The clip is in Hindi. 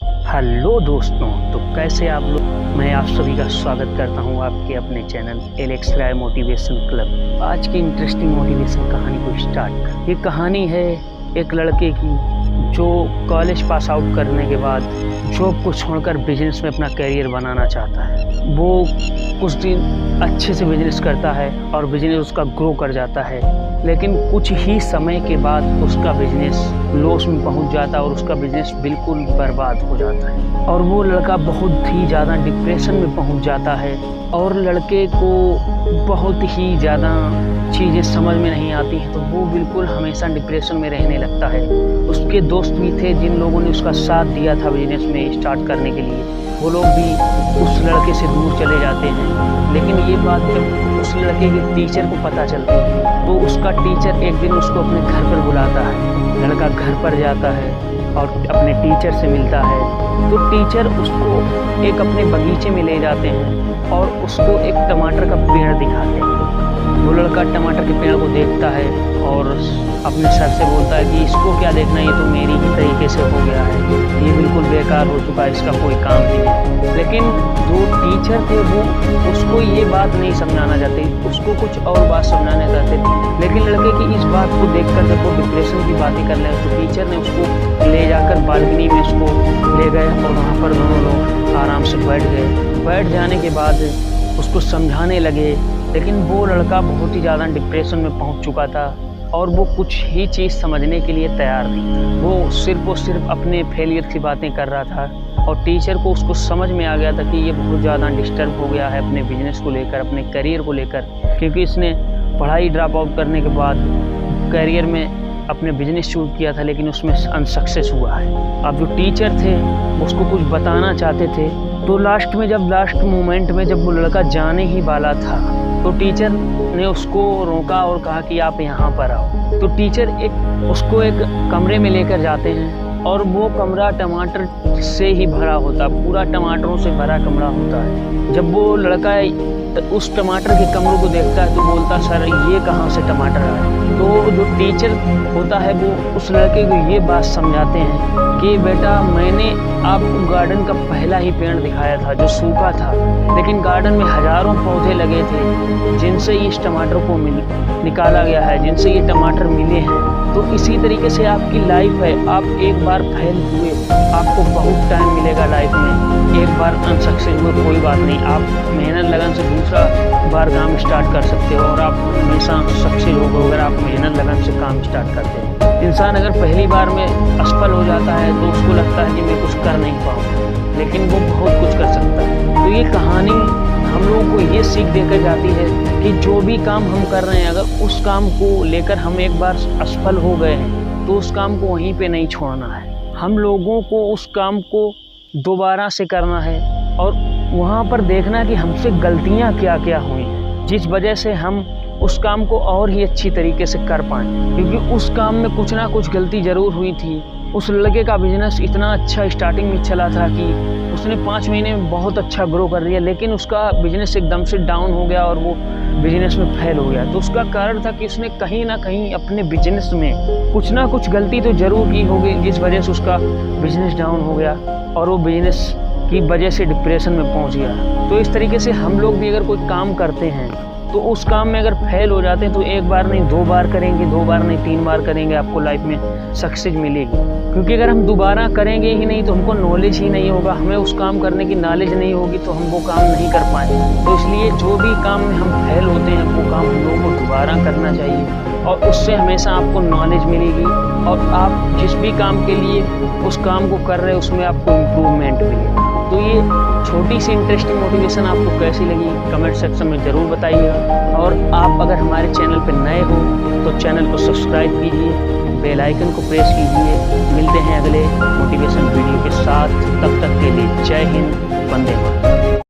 हेलो दोस्तों, तो कैसे आप लोग। मैं आप सभी का स्वागत करता हूं आपके अपने चैनल एलेक्स राय मोटिवेशन क्लब। आज की इंटरेस्टिंग मोटिवेशन कहानी को स्टार्ट कर। ये कहानी है एक लड़के की जो कॉलेज पास आउट करने के बाद जॉब को छोड़कर बिजनेस में अपना करियर बनाना चाहता है। वो कुछ दिन अच्छे से बिजनेस करता है और बिजनेस उसका ग्रो कर जाता है, लेकिन कुछ ही समय के बाद उसका बिजनेस लॉस में पहुंच जाता है और उसका बिजनेस बिल्कुल बर्बाद हो जाता है और वो लड़का बहुत ही ज़्यादा डिप्रेशन में पहुंच जाता है और लड़के को बहुत ही ज़्यादा चीज़ें समझ में नहीं आती हैं, तो वो बिल्कुल हमेशा डिप्रेशन में रहने लगता है। उसके दोस्त भी थे जिन लोगों ने उसका साथ दिया था बिजनेस में स्टार्ट करने के लिए, वो लोग भी उस लड़के से दूर चले जाते हैं। लेकिन ये बात जब उस लड़के के टीचर को पता चलती है तो उसका टीचर एक दिन उसको अपने घर पर बुलाता है। लड़का घर पर जाता है और अपने टीचर से मिलता है, तो टीचर उसको एक अपने बगीचे में ले जाते हैं और उसको एक टमाटर का पेड़ दिखाते हैं। वो लड़का टमाटर के पेड़ को देखता है और अपने सर से बोलता है कि इसको क्या देखना, ये तो मेरी ही तरीके से हो गया है, ये बिल्कुल बेकार हो चुका है, इसका कोई काम नहीं है। लेकिन जो टीचर थे वो उसको ये बात नहीं समझाना चाहते, उसको कुछ और बात समझाना चाहते थे। लेकिन लड़के की इस बात को देखकर जब वो डिप्रेशन की बातें कर रहे तो टीचर ने उसको ले जाकर बालकनी में उसको ले गए और वहाँ पर दोनों लोग आराम से बैठ गए। बैठ जाने के बाद उसको समझाने लगे, लेकिन वो लड़का बहुत ही ज़्यादा डिप्रेशन में पहुंच चुका था और वो कुछ ही चीज़ समझने के लिए तैयार नहीं था। वो सिर्फ और सिर्फ अपने फेलियर की बातें कर रहा था और टीचर को उसको समझ में आ गया था कि ये बहुत ज़्यादा डिस्टर्ब हो गया है अपने बिजनेस को लेकर, अपने करियर को लेकर, क्योंकि इसने पढ़ाई ड्रॉप आउट करने के बाद करियर में अपने बिजनेस शुरू किया था, लेकिन उसमें अनसक्सेस हुआ है। अब जो टीचर थे उसको कुछ बताना चाहते थे, तो लास्ट मोमेंट में जब वो लड़का जाने ही वाला था तो टीचर ने उसको रोका और कहा कि आप यहाँ पर आओ। तो टीचर उसको एक कमरे में लेकर जाते हैं और वो कमरा टमाटर से ही भरा होता, पूरा टमाटरों से भरा कमरा होता है। जब वो लड़का उस टमाटर के कमरों को देखता है तो बोलता, सर ये कहाँ से टमाटर आए। तो जो टीचर होता है वो उस लड़के को ये बात समझाते हैं कि बेटा, मैंने आपको गार्डन का पहला ही पेड़ दिखाया था जो सूखा था, लेकिन गार्डन में हजारों पौधे लगे थे जिनसे इस टमाटर को निकाला गया है, जिनसे ये टमाटर मिले हैं। तो इसी तरीके से आपकी लाइफ है, आप एक बार फेल हुए, आपको बहुत टाइम मिलेगा लाइफ में। एक बार अनसक्सेस हुए कोई बात नहीं, आप मेहनत लगन से दूसरा बार काम स्टार्ट कर सकते हो और आप हमेशा सक्सेस होगे अगर आप मेहनत लगन से काम स्टार्ट करते हो। इंसान अगर पहली बार में असफल हो जाता है तो उसको लगता है कि मैं कुछ कर नहीं पाऊँ, लेकिन वो बहुत कुछ कर सकता है। तो ये कहानी हम लोगों को ये सीख देकर जाती है कि जो भी काम हम कर रहे हैं, अगर उस काम को लेकर हम एक बार असफल हो गए हैं तो उस काम को वहीं पे नहीं छोड़ना है। हम लोगों को उस काम को दोबारा से करना है और वहाँ पर देखना कि हमसे गलतियाँ क्या क्या हुई हैं जिस वजह से हम उस काम को और ही अच्छी तरीके से कर पाएँ, क्योंकि उस काम में कुछ ना कुछ गलती ज़रूर हुई थी। उस लड़के का बिजनेस इतना अच्छा स्टार्टिंग में चला था कि उसने 5 महीने में बहुत अच्छा ग्रो कर लिया, लेकिन उसका बिजनेस एकदम से डाउन हो गया और वो बिजनेस में फेल हो गया। तो उसका कारण था कि उसने कहीं ना कहीं अपने बिजनेस में कुछ ना कुछ गलती तो ज़रूर की होगी, जिस वजह से उसका बिजनेस डाउन हो गया और वो बिजनेस की वजह से डिप्रेशन में पहुंच गया। तो इस तरीके से हम लोग भी अगर कोई काम करते हैं तो उस काम में अगर फेल हो जाते हैं तो एक बार नहीं 2 बार करेंगे, 2 बार नहीं 3 बार करेंगे, आपको लाइफ में सक्सेस मिलेगी। क्योंकि अगर हम दोबारा करेंगे ही नहीं तो हमको नॉलेज ही नहीं होगा, हमें उस काम करने की नॉलेज नहीं होगी तो हम वो काम नहीं कर पाएंगे। तो इसलिए जो भी काम में हम फेल होते हैं वो काम हम लोगों को दोबारा करना चाहिए और उससे हमेशा आपको नॉलेज मिलेगी और आप जिस भी काम के लिए उस काम को कर रहे हैं उसमें आपको इम्प्रूवमेंट मिलेगा। तो ये छोटी सी इंटरेस्टिंग मोटिवेशन आपको कैसी लगी कमेंट सेक्शन में ज़रूर बताइएगा। और आप अगर हमारे चैनल पर नए हो तो चैनल को सब्सक्राइब कीजिए, बेल आइकन को प्रेस कीजिए। मिलते हैं अगले मोटिवेशन वीडियो के साथ, तब तक के लिए जय हिंद, वंदे मातरम।